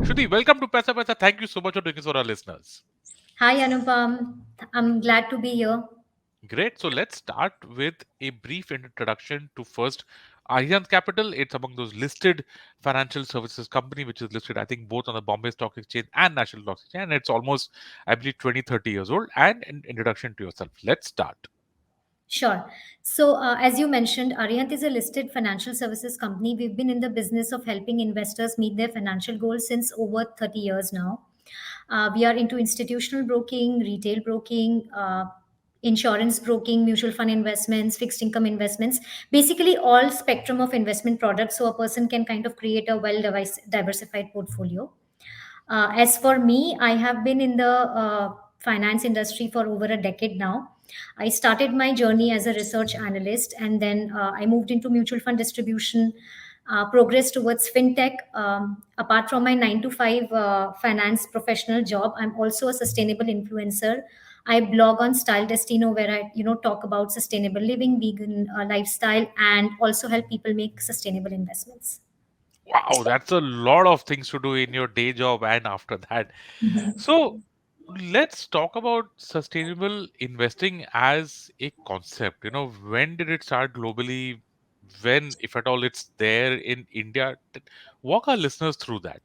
Shruti, welcome to Paisa Vaisa. Thank you so much for doing this for our listeners. Hi Anupam, I'm glad to be here. Great. So let's start with a brief introduction to first Arihant Capital. It's among those listed financial services company which is listed, I think, both on the Bombay Stock Exchange and National Stock Exchange. And it's almost, I believe, 20, 30 years old. And an introduction to yourself. Let's start. Sure. So, as you mentioned, Arihant is a listed financial services company. We've been in the business of helping investors meet their financial goals since over 30 years now. We are into institutional broking, retail broking, insurance broking, mutual fund investments, fixed income investments, basically all spectrum of investment products so a person can kind of create a well diversified portfolio. As for me, I have been in the finance industry for over a decade now. I started my journey as a research analyst, and then I moved into mutual fund distribution, progressed towards fintech. Apart from my 9 to 5 finance professional job, I'm also a sustainable influencer. I blog on Style Destino, where I talk about sustainable living, vegan lifestyle, and also help people make sustainable investments. Wow, that's a lot of things to do in your day job and after that. So let's talk about sustainable investing as a concept. When did it start globally? When, if at all, it's there in India? Walk our listeners through that.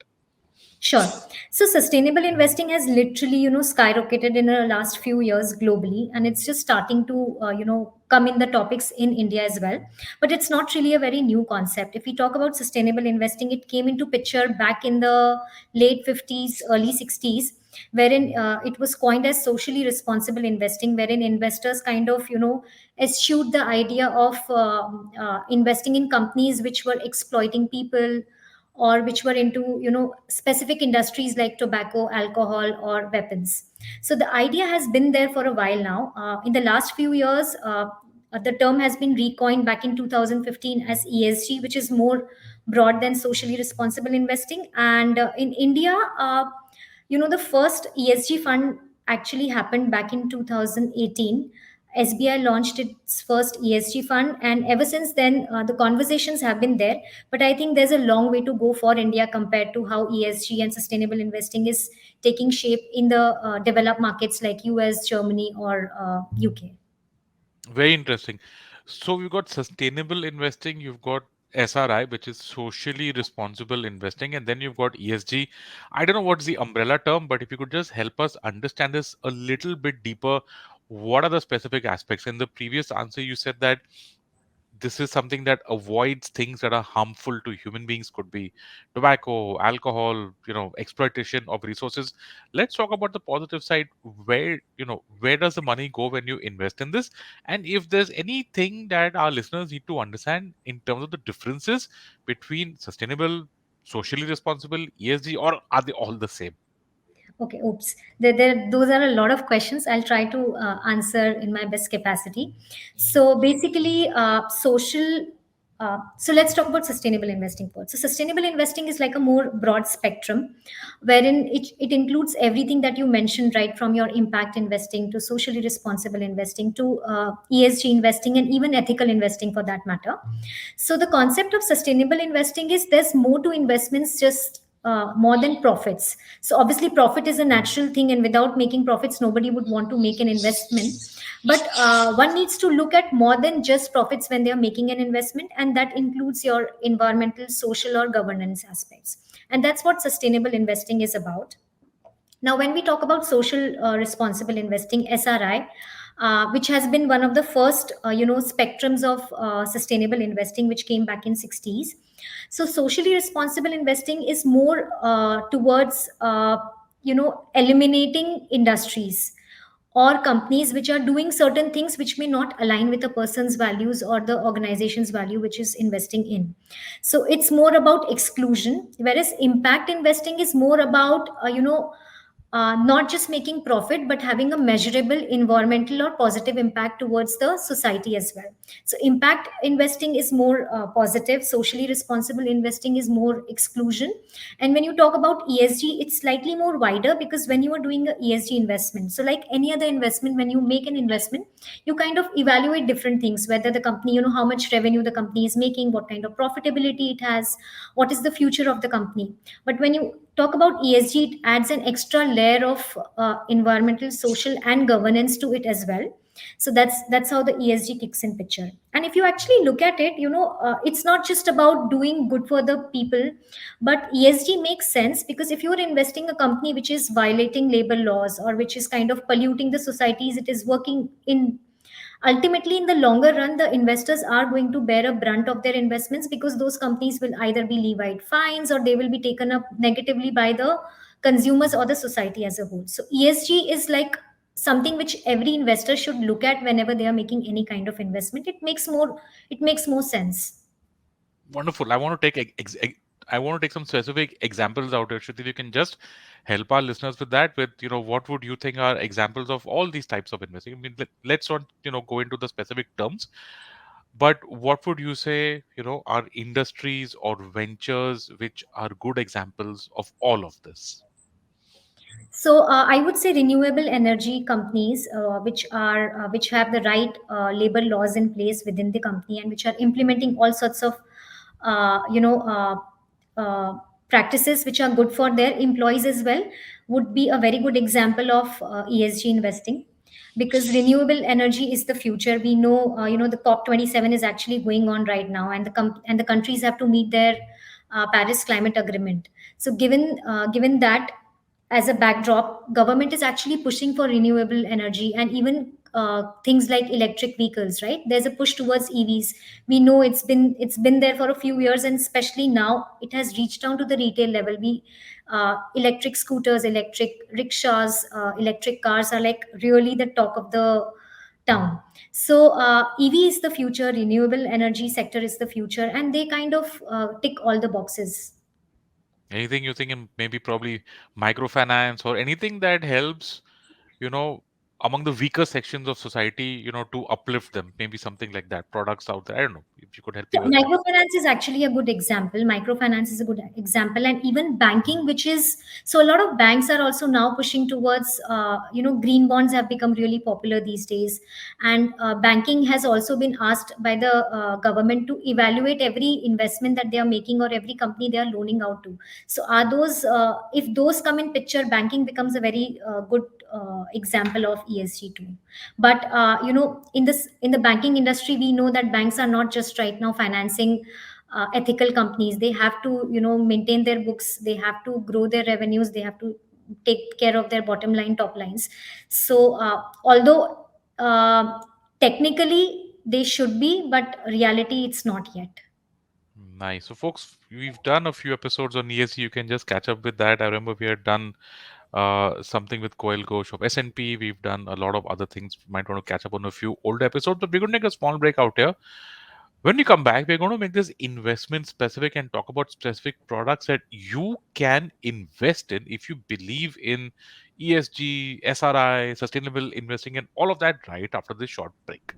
Sure. So sustainable investing has literally, skyrocketed in the last few years globally, and it's just starting to, come in the topics in India as well. But it's not really a very new concept. If we talk about sustainable investing, it came into picture back in the late 50s, early 60s, wherein it was coined as socially responsible investing, wherein investors kind of, eschewed the idea of investing in companies which were exploiting people or which were into specific industries like tobacco, alcohol, or weapons. So the idea has been there for a while now. In the last few years, the term has been recoined back in 2015 as ESG, which is more broad than socially responsible investing. And in India, the first ESG fund actually happened back in 2018. SBI launched its first ESG fund, and ever since then, the conversations have been there. But I think there's a long way to go for India compared to how ESG and sustainable investing is taking shape in the developed markets like US, Germany, or UK. Very interesting. So we've got sustainable investing, you've got SRI, which is socially responsible investing, and then you've got ESG. I don't know what's the umbrella term, but if you could just help us understand this a little bit deeper, what are the specific aspects? In the previous answer, you said that this is something that avoids things that are harmful to human beings, could be tobacco, alcohol, exploitation of resources. Let's talk about the positive side. Where does the money go when you invest in this, and if there's anything that our listeners need to understand in terms of the differences between sustainable, socially responsible, ESG, or are they all the same? Okay, oops. Those are a lot of questions. I'll try to answer in my best capacity. Mhm. So basically, so let's talk about sustainable investing first. So sustainable investing is like a more broad spectrum, wherein it includes everything that you mentioned, right, from your impact investing to socially responsible investing to ESG investing and even ethical investing for that matter. So the concept of sustainable investing is there's more to investments just more than profits. So obviously, profit is a natural thing, and without making profits, nobody would want to make an investment. But one needs to look at more than just profits when they are making an investment, and that includes your environmental, social, or governance aspects. And that's what sustainable investing is about. Now, when we talk about social responsible investing, SRI, which has been one of the first, spectrums of sustainable investing, which came back in 60s. So, socially responsible investing is more towards, eliminating industries or companies which are doing certain things which may not align with a person's values or the organization's value which is investing in. So it's more about exclusion, whereas impact investing is more about not just making profit but having a measurable environmental or positive impact towards the society as well. So impact investing is more positive, socially responsible investing is more exclusion. And when you talk about ESG, it's slightly more wider, because when you are doing a ESG investment, so like any other investment, when you make an investment, you kind of evaluate different things, whether the company, how much revenue the company is making, what kind of profitability it has, what is the future of the company. But when you talk about ESG, it adds an extra layer of environmental, social, and governance to it as well. So that's how the ESG kicks in picture. And if you actually look at it, it's not just about doing good for the people, but ESG makes sense because if you're investing a company which is violating labor laws or which is kind of polluting the societies it is working in, ultimately in the longer run the investors are going to bear a brunt of their investments, because those companies will either be levied fines or they will be taken up negatively by the consumers or the society as a whole. So ESG is like something which every investor should look at whenever they are making any kind of investment. It makes more sense. Wonderful. I want to take some specific examples out here. Shruti, if you can just help our listeners with that, with what would you think are examples of all these types of investing? I mean, let's not go into the specific terms, but what would you say are industries or ventures which are good examples of all of this? So I would say renewable energy companies, which have the right labor laws in place within the company and which are implementing all sorts of uh, you know uh, uh, practices which are good for their employees as well, would be a very good example of ESG investing. Because renewable energy is the future. We know, the COP27 is actually going on right now, and the countries have to meet their Paris Climate Agreement. So given that as a backdrop, government is actually pushing for renewable energy and even things like electric vehicles. Right, there's a push towards EVs. We know it's been there for a few years, and especially now it has reached down to the retail level. Electric scooters, electric rickshaws, electric cars are like really the talk of the town. So EV is the future, renewable energy sector is the future, and they kind of tick all the boxes. Anything you think in maybe probably microfinance or anything that helps, you know, among the weaker sections of society, to uplift them, maybe something like that, products out there. I don't know if you could help me Yeah, with that. microfinance is actually a good example. Microfinance is a good example, and even banking, which is so a lot of banks are also now pushing towards, green bonds have become really popular these days, and banking has also been asked by the government to evaluate every investment that they are making or every company they are loaning out to. So, are those if those come in picture, banking becomes a very good example of ESG too. But in the banking industry we know that banks are not just right now financing ethical companies. They have to maintain their books, they have to grow their revenues, they have to take care of their bottom line, top lines. So although technically they should be, but reality it's not yet. Nice. So, folks, we've done a few episodes on ESG. You can just catch up with that. I remember we had done something with Coil Ghosh of S&P. We've done a lot of other things. You might want to catch up on a few older episodes, but we're going to take a small break out here. When we come back, we're going to make this investment specific and talk about specific products that you can invest in if you believe in ESG, SRI, sustainable investing, and all of that right after this short break.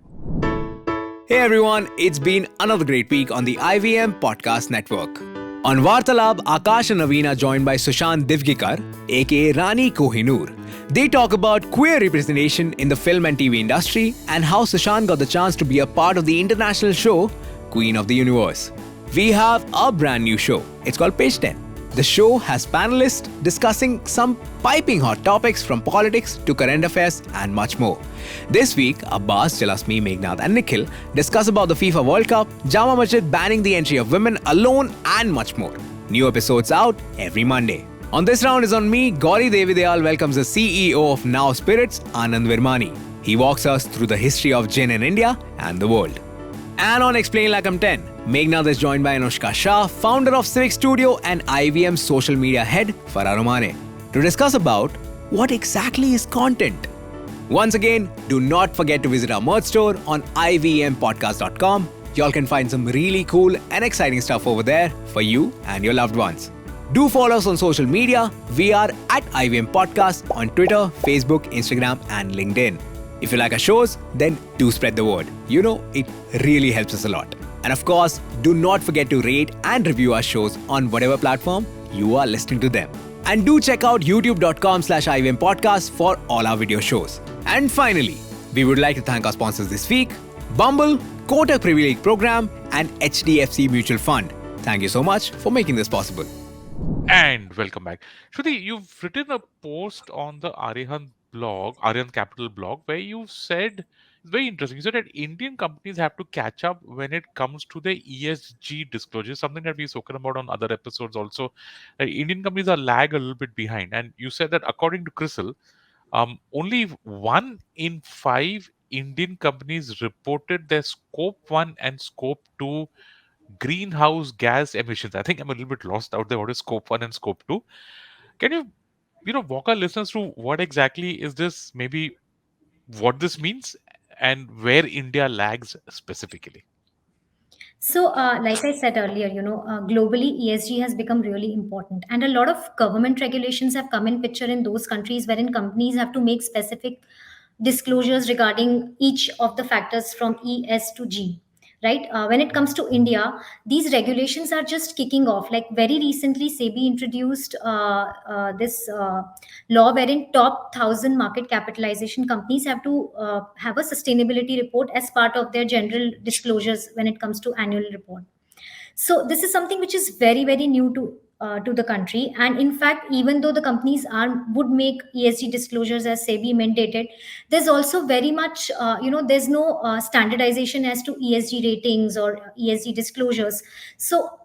Hey everyone, it's been another great week on the IVM Podcast Network. On Vartalab, Akash and Naveen are joined by Sushant Divgikar, aka Rani Kohinoor. They talk about queer representation in the film and TV industry and how Sushant got the chance to be a part of the international show Queen of the Universe. We have a brand new show. It's called Page 10. The show has panelists discussing some piping hot topics from politics to current affairs and much more. This week, Abbas, Jalasmi, Meghnad and Nikhil discuss about the FIFA World Cup, Jama Masjid banning the entry of women alone and much more. New episodes out every Monday. On this round is on me, Gauri Devidayal welcomes the CEO of Now Spirits, Anand Virmani. He walks us through the history of gin in India and the world. And on Explain Like I'm 10, Meghnad is joined by Anushka Shah, founder of Civic Studio and IVM social media head for Aromane, to discuss about what exactly is content. Once again, do not forget to visit our merch store on ivmpodcast.com. Y'all can find some really cool and exciting stuff over there for you and your loved ones. Do follow us on social media. We are at IVM Podcast on Twitter, Facebook, Instagram and LinkedIn. If you like our shows, then do spread the word. It really helps us a lot. And of course, do not forget to rate and review our shows on whatever platform you are listening to them. And do check out youtube.com/IVM Podcast for all our video shows. And finally, we would like to thank our sponsors this week, Bumble, Kotak Privilege Program and HDFC Mutual Fund. Thank you so much for making this possible. And welcome back. Shruti, you've written a post on the Arihant blog, Arihant Capital blog, where you said, it's very interesting. You said that Indian companies have to catch up when it comes to the ESG disclosure, something that we've spoken about on other episodes also. Indian companies are lag a little bit behind. And you said that according to CRISIL, only 1 in 5 Indian companies reported their scope 1 and scope 2 greenhouse gas emissions. I think I'm a little bit lost out there. What is scope 1 and scope 2? Can you walk our listeners through what exactly is this, maybe what this means, and where India lags specifically? So, like I said earlier, globally ESG has become really important, and a lot of government regulations have come in picture in those countries wherein companies have to make specific disclosures regarding each of the factors from E, S to G. Right? When it comes to India, these regulations are just kicking off. Like very recently, SEBI introduced this law wherein top 1,000 market capitalization companies have to have a sustainability report as part of their general disclosures when it comes to annual report. So this is something which is very very new to the country, and in fact, even though the companies are would make ESG disclosures as SEBI mandated, there's also very much there's no standardization as to ESG ratings or ESG disclosures. So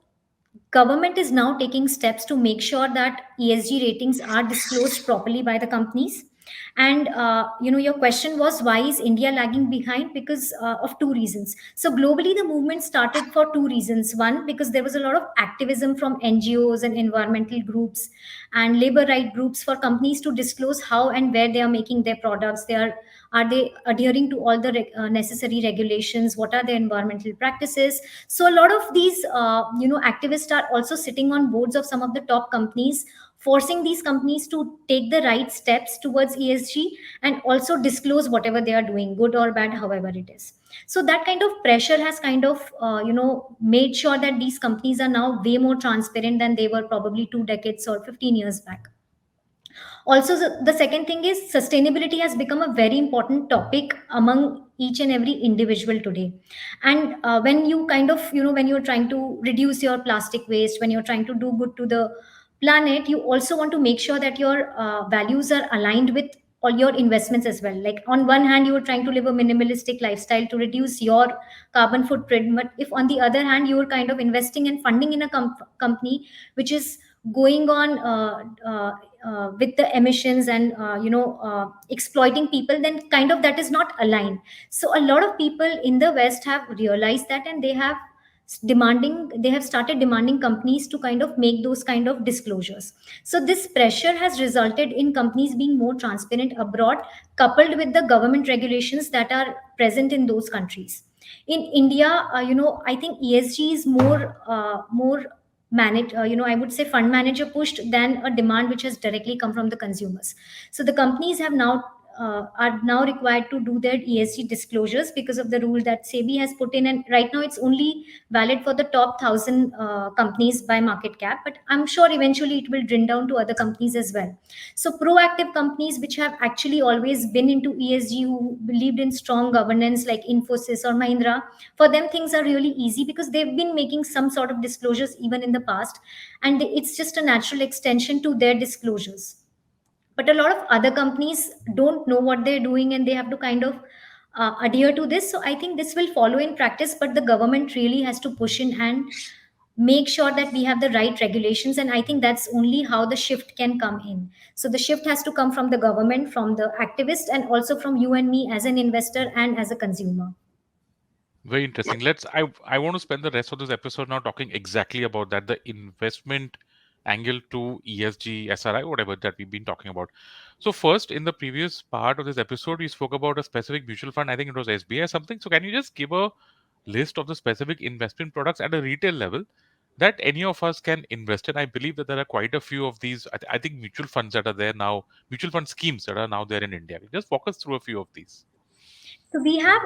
government is now taking steps to make sure that ESG ratings are disclosed properly by the companies. And your question was, why is India lagging behind? Because of two reasons. So globally, the movement started for two reasons. One, because there was a lot of activism from NGOs and environmental groups and labor right groups for companies to disclose how and where they are making their products. Are they adhering to all the necessary regulations? What are their environmental practices? So a lot of these activists are also sitting on boards of some of the top companies, forcing these companies to take the right steps towards ESG and also disclose whatever they are doing, good or bad, however it is. So that kind of pressure has kind of made sure that these companies are now way more transparent than they were probably 2 decades or 15 years back. Also, the second thing is sustainability has become a very important topic among each and every individual today. And when you kind of when you're trying to reduce your plastic waste, when you're trying to do good to the planet, you also want to make sure that your values are aligned with all your investments as well. Like on one hand, you are trying to live a minimalistic lifestyle to reduce your carbon footprint, but if on the other hand you are kind of investing and funding in a company which is going on with the emissions and exploiting people, then kind of that is not aligned. So a lot of people in the West have realized that, and they have started demanding companies to kind of make those kind of disclosures. So this pressure has resulted in companies being more transparent abroad, coupled with the government regulations that are present in those countries. In India, I think ESG is more manage I would say fund manager pushed than a demand which has directly come from the consumers. So the companies are now required to do their ESG disclosures because of the rule that SEBI has put in, and right now it's only valid for the top 1,000 companies by market cap, but I'm sure eventually it will drain down to other companies as well. So proactive companies which have actually always been into ESG, who believed in strong governance like Infosys or Mahindra, for them things are really easy because they've been making some sort of disclosures even in the past, and it's just a natural extension to their disclosures. But a lot of other companies don't know what they're doing, and they have to kind of adhere to this. So I think this will follow in practice, but the government really has to push in and make sure that we have the right regulations, and I think that's only how the shift can come in. So the shift has to come from the government, from the activist, and also from you and me as an investor and as a consumer. Very interesting. I want to spend the rest of this episode now talking exactly about that, the investment angle to ESG, SRI, whatever that we've been talking about. So first, in the previous part of this episode, we spoke about a specific mutual fund. I think it was SBI or something. So can you just give a list of the specific investment products at a retail level that any of us can invest in? I believe that there are quite a few of these. I think mutual funds that are there now, mutual fund schemes that are now there in India. Just walk us through a few of these. So we have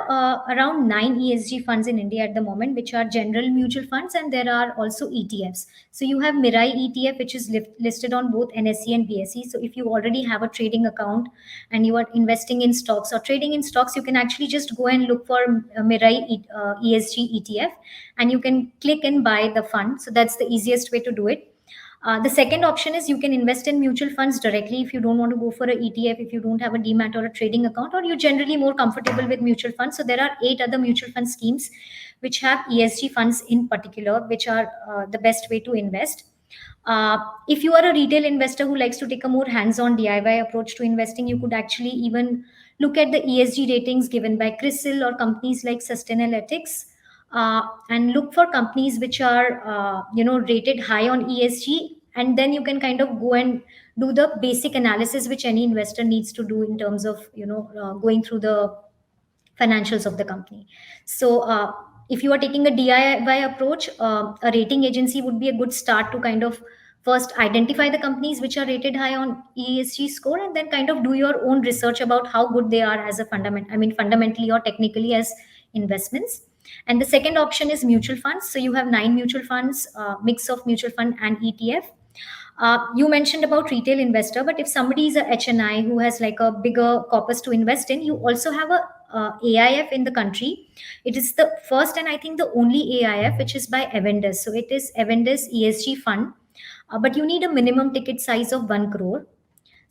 around 9 ESG funds in India at the moment, which are general mutual funds, and there are also ETFs. So you have Mirai ETF, which is listed on both NSE and BSE. So if you already have a trading account and you are investing in stocks or trading in stocks, you can actually just go and look for Mirai ESG ETF, and you can click and buy the fund. So that's the easiest way to do it. The second option is you can invest in mutual funds directly if you don't want to go for a ETF, if you don't have a demat or a trading account, or you're generally more comfortable with mutual funds. So there are 8 other mutual fund schemes which have ESG funds in particular, which are the best way to invest. Uh, if you are a retail investor who likes to take a more hands-on DIY approach to investing, you could actually even look at the ESG ratings given by CRISIL or companies like Sustainalytics, and look for companies which are rated high on ESG, and then you can kind of go and do the basic analysis which any investor needs to do in terms of going through the financials of the company. So, if you are taking a DIY approach, a rating agency would be a good start to kind of first identify the companies which are rated high on ESG score, and then kind of do your own research about how good they are as a fundamentally or technically as investments. And the second option is mutual funds. So you have 9 mutual funds, mix of mutual fund and ETF. You mentioned about retail investor, but if somebody is a HNI who has like a bigger corpus to invest in, you also have a AIF in the country. It is the first and I think the only AIF which is by Avendus. So it is Avendus ESG fund, but you need a minimum ticket size of 1 crore.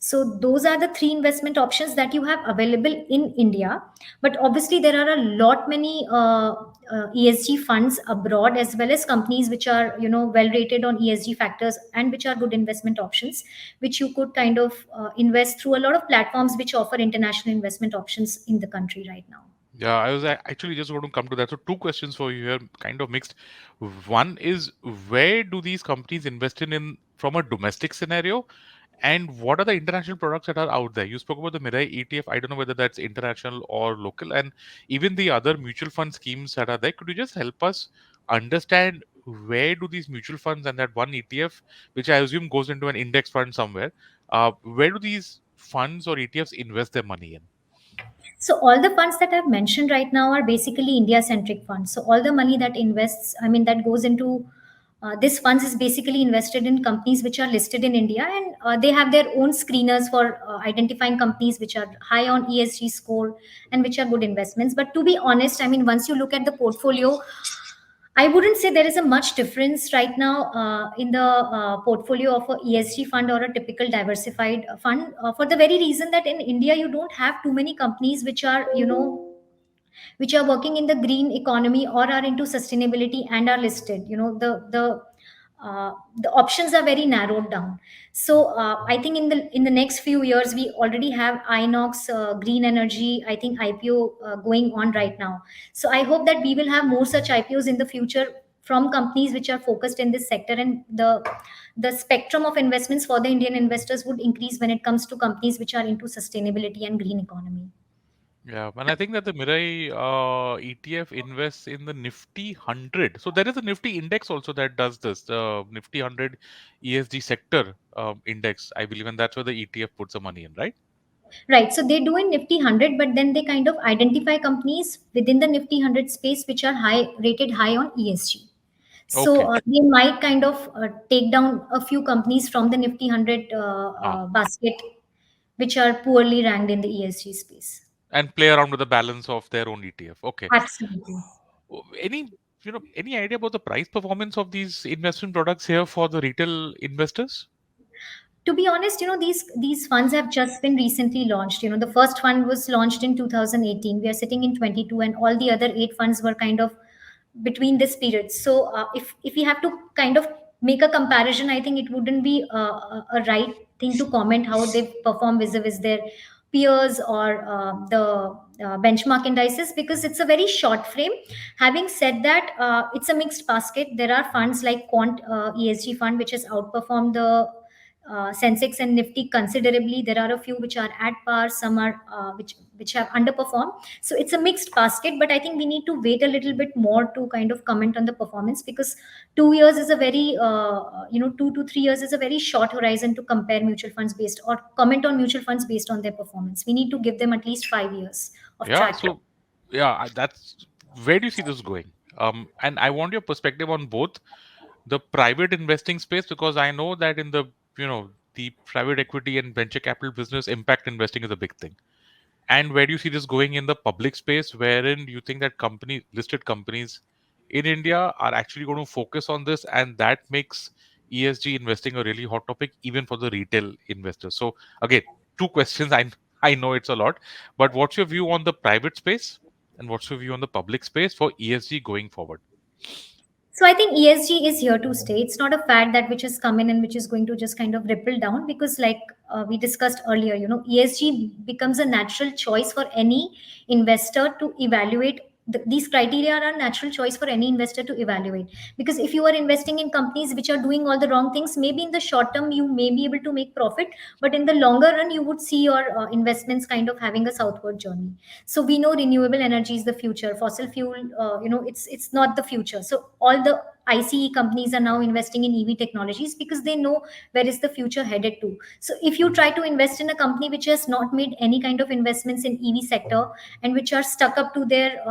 So those are the 3 investment options that you have available in India. But obviously, there are a lot many ESG funds abroad, as well as companies which are well rated on ESG factors and which are good investment options, which you could kind of invest through a lot of platforms which offer international investment options in the country right now. Yeah, I was actually just going to come to that. So, two questions for you here, kind of mixed. One is, where do these companies invest in from a domestic scenario? And what are the international products that are out there? You spoke about the Mirai ETF. I don't know whether that's international or local, and even the other mutual fund schemes that are there. Could you just help us understand where do these mutual funds and that one ETF, which I assume goes into an index fund somewhere, where do these funds or ETFs invest their money in? So all the funds that I've mentioned right now are basically India-centric funds. So all the money that invests, that goes into this funds is basically invested in companies which are listed in India, and they have their own screeners for identifying companies which are high on ESG score and which are good investments. But to be honest, once you look at the portfolio, I wouldn't say there is a much difference right now in the portfolio of a ESG fund or a typical diversified fund, for the very reason that in India you don't have too many companies which are which are working in the green economy or are into sustainability and are listed. The options are very narrowed down. So I think in the next few years we already have Inox Green Energy, I think IPO going on right now. So I hope that we will have more such IPOs in the future from companies which are focused in this sector, and the spectrum of investments for the Indian investors would increase when it comes to companies which are into sustainability and green economy. Yeah, and I think that the Mirai ETF invests in the Nifty 100. So there is a Nifty index also that does this, the Nifty 100 ESG sector index, I believe, and that's where the ETF puts the money in, right? Right. So they do in Nifty 100, but then they kind of identify companies within the Nifty 100 space which are rated high on ESG. So Okay. they might kind of take down a few companies from the Nifty 100 Ah, basket which are poorly ranked in the ESG space. and play around with the balance of their own ETF. Okay. Absolutely. Any, any idea about the price performance of these investment products here for the retail investors? To be honest, these funds have just been recently launched. The first fund was launched in 2018. We are sitting in 22, and all the other 8 funds were kind of between this period. So if we have to kind of make a comparison, I think it wouldn't be a right thing to comment how they perform vis-a-vis their peers or the benchmark indices, because it's a very short frame. Having said that, it's a mixed basket. There are funds like Quant ESG fund which has outperformed the Sensex and Nifty considerably. There are a few which are at par, some are which have underperformed. So it's a mixed basket, but I think we need to wait a little bit more to kind of comment on the performance, because 2 years is a very 2 to 3 years is a very short horizon to compare mutual funds based or comment on mutual funds based on their performance. We need to give them at least 5 years of Yeah. track record. So, yeah, that's where do you see this going? And I want your perspective on both the private investing space, because I know that in the the private equity and venture capital business, impact investing is a big thing. And where do you see this going in the public space, wherein you think that listed companies in India are actually going to focus on this, and that makes ESG investing a really hot topic even for the retail investors. So again, two questions. I know it's a lot, but what's your view on the private space and what's your view on the public space for ESG going forward? So I think ESG is here to stay. It's not a fad that which has come in and which is going to just kind of ripple down, because like we discussed earlier, ESG becomes a natural choice for any investor to evaluate. These criteria are a natural choice for any investor to evaluate, because if you are investing in companies which are doing all the wrong things, maybe in the short term you may be able to make profit, but in the longer run you would see your investments kind of having a southward journey. So we know renewable energy is the future. Fossil fuel, it's not the future. So all the ICE companies are now investing in EV technologies because they know where is the future headed to. So if you try to invest in a company which has not made any kind of investments in EV sector, and which are stuck up to their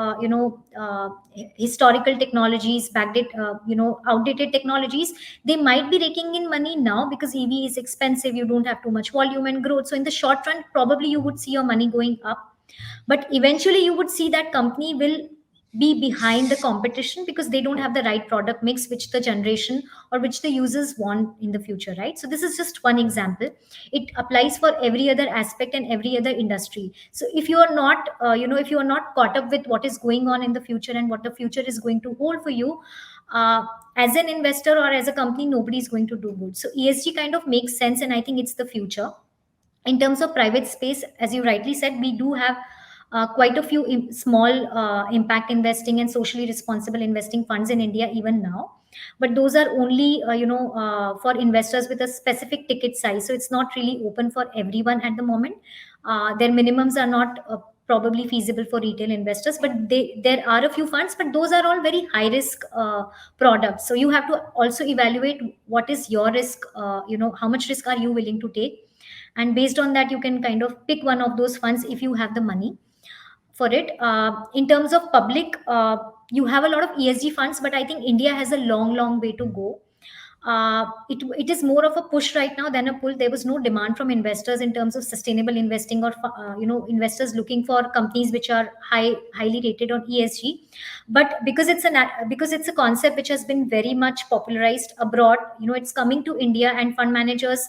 historical technologies, outdated technologies, they might be raking in money now because EV is expensive, you don't have too much volume and growth. So in the short run probably you would see your money going up, but eventually you would see that company will be behind the competition because they don't have the right product mix which the generation or which the users want in the future, right? So this is just one example. It applies for every other aspect and every other industry. So if you are not if you are not caught up with what is going on in the future and what the future is going to hold for you, uh, as an investor or as a company, nobody is going to do good. So ESG kind of makes sense, and I think it's the future. In terms of private space, as you rightly said, we do have quite a few small impact investing and socially responsible investing funds in India even now, but those are only for investors with a specific ticket size, so it's not really open for everyone at the moment. Their minimums are not probably feasible for retail investors, but there are a few funds, but those are all very high risk products. So you have to also evaluate what is your risk, how much risk are you willing to take, and based on that you can kind of pick one of those funds if you have the money for it. In terms of public, you have a lot of ESG funds, but I think India has a long way to go. It is more of a push right now than a pull. There was no demand from investors in terms of sustainable investing, or investors looking for companies which are highly rated on ESG. But because it's a concept which has been very much popularized abroad, it's coming to India, and fund managers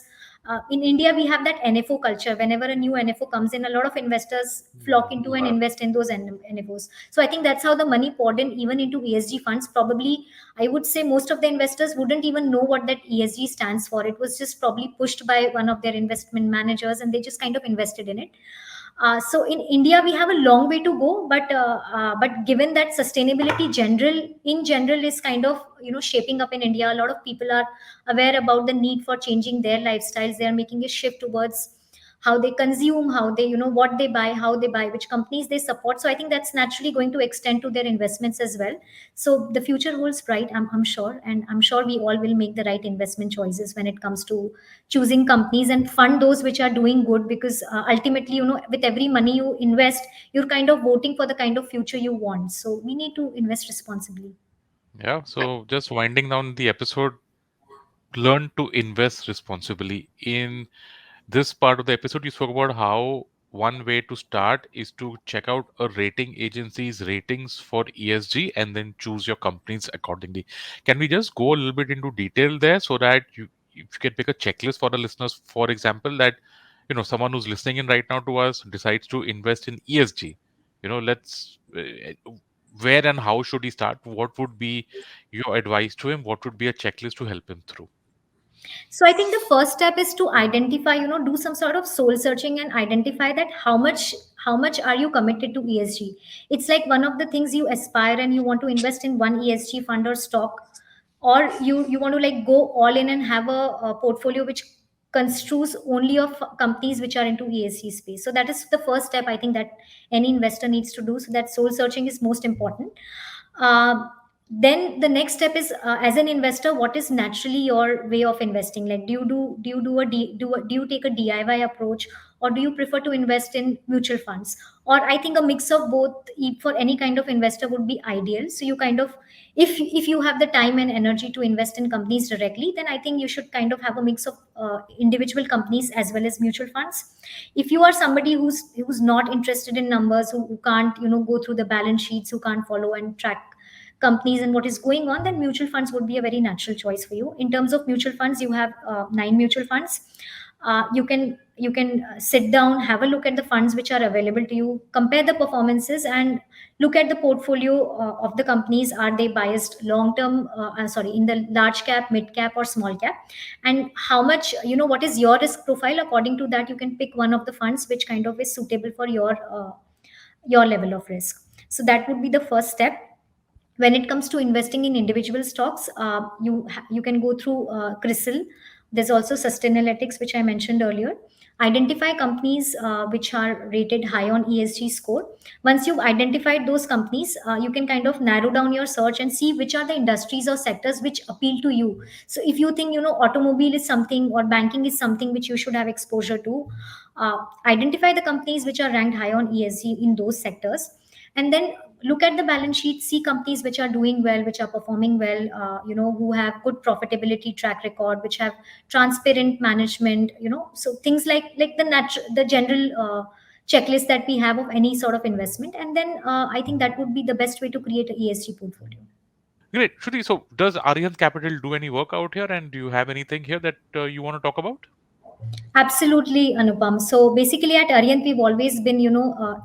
in India, we have that NFO culture. Whenever a new NFO comes in, a lot of investors flock into and invest in those NFOs. So I think that's how the money poured in, even into ESG funds. Probably, I would say most of the investors wouldn't even know what that ESG stands for. It was just probably pushed by one of their investment managers, and they just kind of invested in it. So in India, we have a long way to go, but given that sustainability in general is kind of shaping up in India, a lot of people are aware about the need for changing their lifestyles. They are making a shift towards how they consume, how they what they buy, how they buy, which companies they support. So I think that's naturally going to extend to their investments as well. So the future holds bright, I'm sure, and I'm sure we all will make the right investment choices when it comes to choosing companies and fund those which are doing good, because ultimately, with every money you invest, you're kind of voting for the kind of future you want. So we need to invest responsibly. Yeah. So just winding down the episode, learn to invest responsibly. In this part of the episode, you spoke about how one way to start is to check out a rating agency's ratings for ESG and then choose your companies accordingly. Can we just go a little bit into detail there so that if you can pick a checklist for the listeners, for example, that someone who's listening in right now to us decides to invest in ESG. Let's where and how should he start? What would be your advice to him? What would be a checklist to help him through? So I think the first step is to identify, do some sort of soul searching and identify that how much are you committed to ESG. It's like one of the things you aspire and you want to invest in one ESG fund or stock, or you want to like go all in and have a portfolio which construes only of companies which are into ESG space. So that is the first step I think that any investor needs to do. So that soul searching is most important. Then the next step is, as an investor, what is naturally your way of investing? Like, do you take a DIY approach, or do you prefer to invest in mutual funds? Or I think a mix of both for any kind of investor would be ideal. So you kind of, if you have the time and energy to invest in companies directly, then I think you should kind of have a mix of individual companies as well as mutual funds. If you are somebody who's not interested in numbers, who can't go through the balance sheets, who can't follow and track companies and what is going on, then mutual funds would be a very natural choice for you. In terms of mutual funds, you have 9 mutual funds. You can sit down, have a look at the funds which are available to you, compare the performances, and look at the portfolio of the companies. Are they biased long term, sorry, in the large cap, mid cap, or small cap? And how much, what is your risk profile? According to that, you can pick one of the funds which kind of is suitable for your level of risk. So that would be the first step. When it comes to investing in individual stocks, you can go through CRISIL. There's also Sustainalytics, which I mentioned earlier. Identify companies which are rated high on ESG score. Once you've identified those companies, you can kind of narrow down your search and see which are the industries or sectors which appeal to you. So if you think, automobile is something, or banking is something which you should have exposure to, identify the companies which are ranked high on ESG in those sectors, and then look at the balance sheet, see companies which are doing well, which are performing well, who have good profitability track record, which have transparent management, so things like the general checklist that we have of any sort of investment. And then I think that would be the best way to create a ESG portfolio. Great. Shruti, so does Arihant Capital do any work out here? And do you have anything here that you want to talk about? Absolutely, Anupam. So basically, at Arihant, we've always been,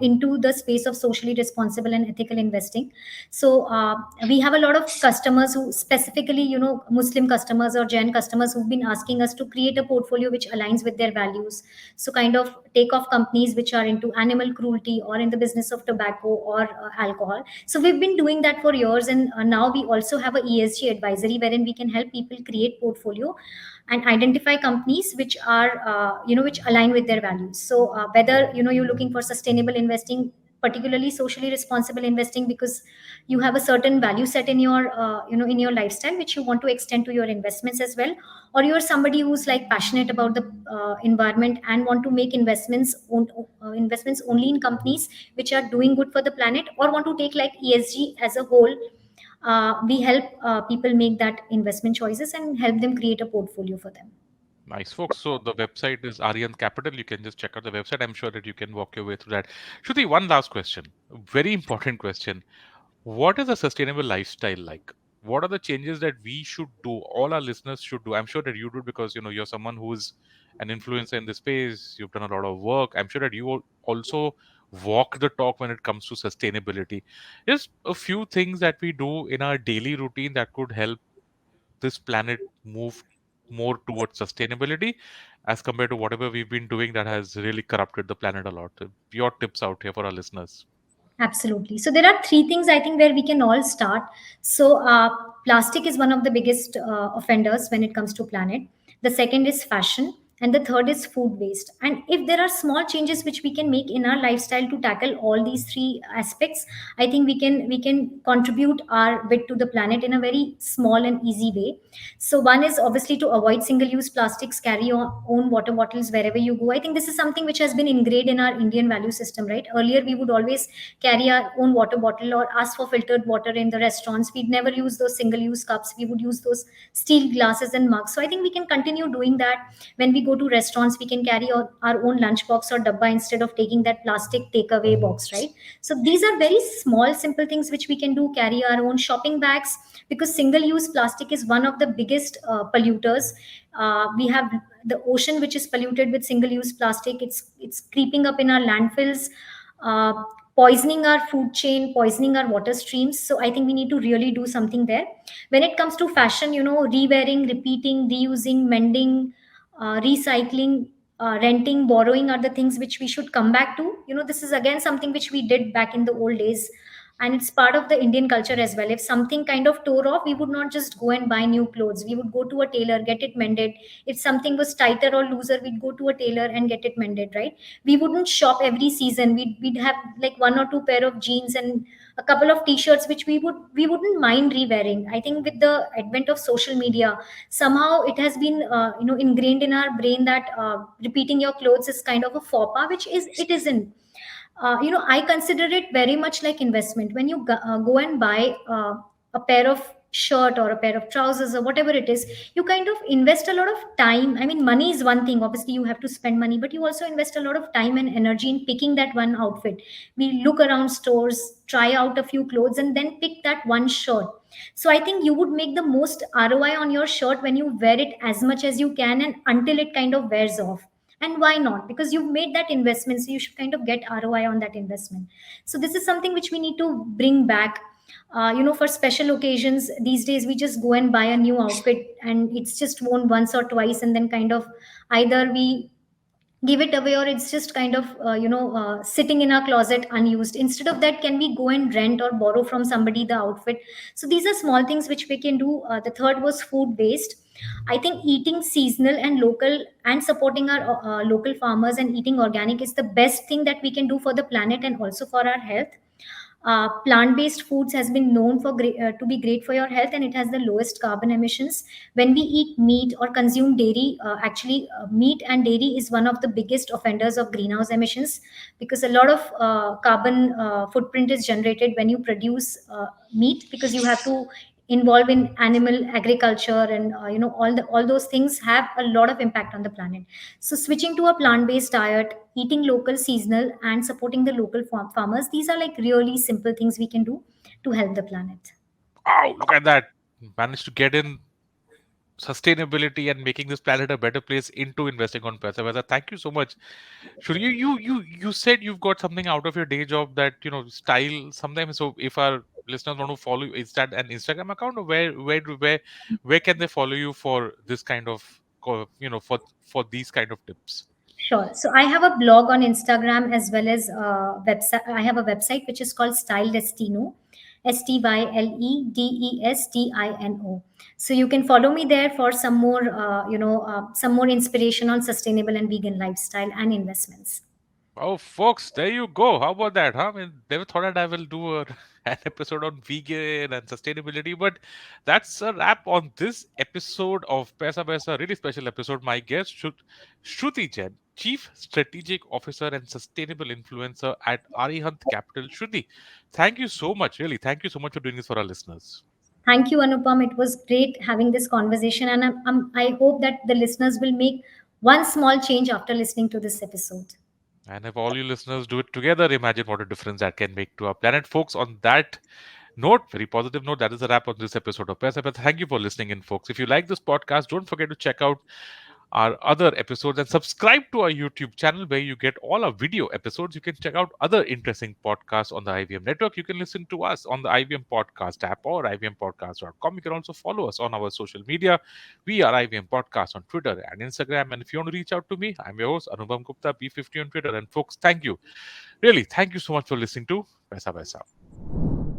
into the space of socially responsible and ethical investing. So we have a lot of customers who, specifically, Muslim customers or Jain customers, who've been asking us to create a portfolio which aligns with their values. So kind of take off companies which are into animal cruelty or in the business of tobacco or alcohol. So we've been doing that for years, and now we also have a ESG advisory wherein we can help people create portfolio and identify companies which are which align with their values. So whether you're looking for sustainable investing, particularly socially responsible investing, because you have a certain value set in your in your lifestyle which you want to extend to your investments as well, or you're somebody who's like passionate about the environment and want to make investments only in companies which are doing good for the planet, or want to take like ESG as a whole, we help people make that investment choices and help them create a portfolio for them. Nice, folks. So the website is Arihant Capital. You can just check out the website. I'm sure that you can walk your way through that. Shruti, one last question. Very important question. What is a sustainable lifestyle like? What are the changes that we should do, all our listeners should do? I'm sure that you do, because you're someone who's an influencer in the space. You've done a lot of work. I'm sure that you also walk the talk when it comes to sustainability. Just a few things that we do in our daily routine that could help this planet move more towards sustainability, as compared to whatever we've been doing that has really corrupted the planet a lot. Your tips out here for our listeners. Absolutely. So there are three things I think where we can all start. So plastic is one of the biggest offenders when it comes to planet. The second is fashion, and the third is food waste. And if there are small changes which we can make in our lifestyle to tackle all these three aspects, I think we can contribute our bit to the planet in a very small and easy way. So one is obviously to avoid single use plastics, carry your own water bottles wherever you go. I think this is something which has been ingrained in our Indian value system, right? Earlier we would always carry our own water bottle or ask for filtered water in the restaurants. We'd never use those single use cups. We would use those steel glasses and mugs. So I think we can continue doing that. When we go to restaurants, we can carry our own lunchbox or dabba instead of taking that plastic takeaway box, right? So these are very small, simple things which we can do. Carry our own shopping bags, because single use plastic is one of the biggest polluters. We have the ocean which is polluted with single use plastic. It's creeping up in our landfills, uh, poisoning our food chain, poisoning our water streams. So I think we need to really do something there. When it comes to fashion, rewearing, repeating, reusing, mending, recycling, renting, borrowing are the things which we should come back to. This is again something which we did back in the old days, and it's part of the Indian culture as well. If something kind of tore off, we would not just go and buy new clothes. We would go to a tailor, get it mended. If something was tighter or looser, we'd go to a tailor and get it mended, right? We wouldn't shop every season. We'd have like one or two pair of jeans and a couple of t-shirts which we wouldn't mind re-wearing. I think with the advent of social media, somehow it has been ingrained in our brain that repeating your clothes is kind of a faux pas, which is it isn't. I consider it very much like investment. When you go and buy a pair of shirt or a pair of trousers or whatever it is, you kind of invest a lot of time. I mean, money is one thing, obviously you have to spend money, but you also invest a lot of time and energy in picking that one outfit. We look around stores, try out a few clothes, and then pick that one shirt. So I think you would make the most ROI on your shirt when you wear it as much as you can and until it kind of wears off. And why not? Because you've made that investment, so you should kind of get ROI on that investment. So this is something which we need to bring back. For special occasions these days, we just go and buy a new outfit and it's just worn once or twice, and then kind of either we give it away or it's just kind of sitting in our closet unused. Instead of that, can we go and rent or borrow from somebody the outfit? So these are small things which we can do. The third was food waste. I think eating seasonal and local and supporting our local farmers and eating organic is the best thing that we can do for the planet and also for our health. Plant-based foods has been known to be great for your health, and it has the lowest carbon emissions. When we eat meat or consume dairy, meat and dairy is one of the biggest offenders of greenhouse emissions, because a lot of carbon footprint is generated when you produce meat, because you have to involve in animal agriculture, and all those things have a lot of impact on the planet. So switching to a plant-based diet, eating local, seasonal, and supporting the local farmers, these are like really simple things we can do to help the planet. Wow, look at that. Managed to get in sustainability and making this planet a better place into investing on Paisa Vaisa. Thank you so much. Should you said you've got something out of your day job that style sometimes. So if our listeners want to follow you, is that an Instagram account, or where can they follow you for this kind of for these kind of tips? Sure. So I have a blog on Instagram as well as website. I have a website which is called Style Destino, StyleDestino. So you can follow me there for some more inspiration on sustainable and vegan lifestyle and investments. Oh, folks, there you go. How about that, huh? I mean, never thought that I will do an episode on vegan and sustainability, but that's a wrap on this episode of Paisa Paisa, really special episode. My guest, Shruti Jain, Chief Strategic Officer and Sustainable Influencer at Arihant Capital. Shruti, thank you so much. Really, thank you so much for doing this for our listeners. Thank you, Anupam. It was great having this conversation, and I hope that the listeners will make one small change after listening to this episode. And if all you listeners do it together, imagine what a difference that can make to our planet. Folks, on that note, very positive note, that is a wrap on this episode of Paisa. But thank you for listening in, folks. If you like this podcast, don't forget to check out our other episodes and subscribe to our YouTube channel where you get all our video episodes. You can check out other interesting podcasts on the IVM network. You can listen to us on the IVM podcast app or ivmpodcast.com. You can also follow us on our social media. We are IVM Podcast on Twitter and Instagram. And if you want to reach out to me, I'm your host, Anupam Gupta, B50 on Twitter. And folks, thank you. Really, thank you so much for listening to Paisa Vaisa.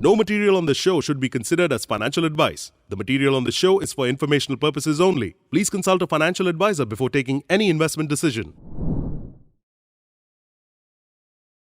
No material on the show should be considered as financial advice. The material on the show is for informational purposes only. Please consult a financial advisor before taking any investment decision.